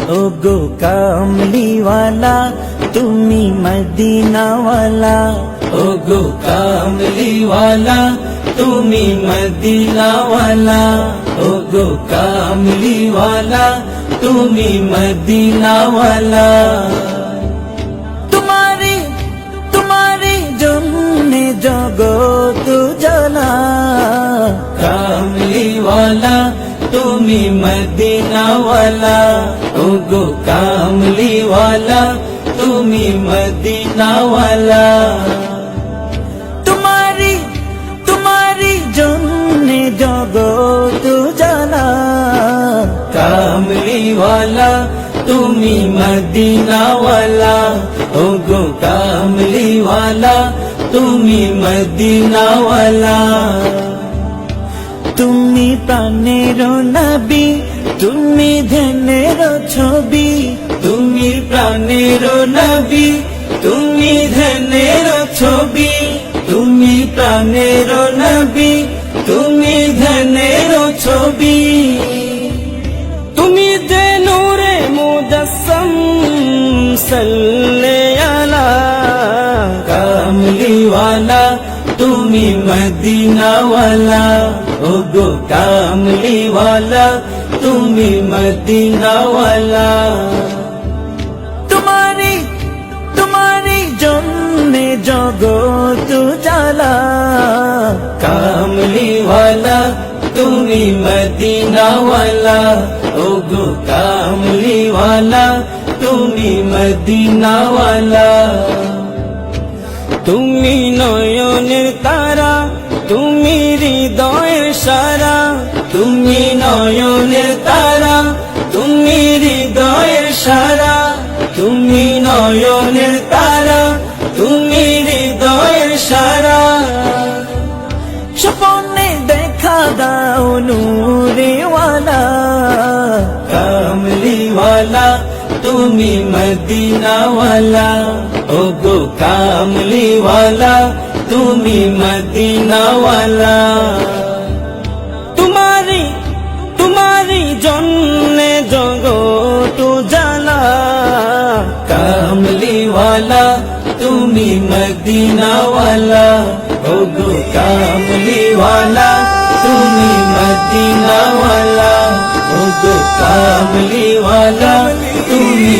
ओ गो कामलीवाला तुम्ही मदीनावाला, ओ गो कामलीवाला तुम्ही मदीनावाला, ओ गो कामलीवाला तुम्ही मदीनावाला। तुम्हारी तुम्हारी जन्ने जगत जना, कामलीवाला तुम्ही मदीनावाला, ओ गो कामलीवाला तुम्ही मदीनावाला। तुम्हारी तुम्हारी जन्ने जगत जना, कामलीवाला तुम्ही मदीनावाला, ओ गो कामलीवाला तुम्ही मदीनावाला। তুমি প্রাণের নবী, তুমি ধ্যানের ছবি, তুমি প্রাণের নবী, তুমি ধ্যানের ছবি, তুমি প্রাণের নবী, তুমি ধ্যানের ছবি। তুমি যে নূরে মুজাসসাম সাল্লে আলা, কামলিওয়ালা তুমি মদীনাওয়ালা, ओ गो कामलीवाला तुम्ही मदीनावाला। तुम्हारी तुम्हारी जन्ने जगत जाला, कामलीवाला तुम्ही मदीनावाला, ओ गो कामलीवाला तुम्ही मदीनावाला। তুমি নয়নের তারা, তুমি হৃদয়ের সারা, তুমি নয়নের তারা, তুমি হৃদয়ের সারা, তুমি নয়নের তারা, তুমি হৃদয়ের সারা। স্বপ্নে দেখা দাও নূরেওয়ালা, কামলিওয়ালা তুমি মদীনাওয়ালা, ओ गो कामलीवाला তুমি মদীনাওয়ালা। तुम्हारी तुम्हारी जन्ने जगत जाला, कामलीवाला তুমি মদীনাওয়ালা, ओ गो कामलीवाला তুমি मदीनावाला, ओ गो कामलीवाला তুমি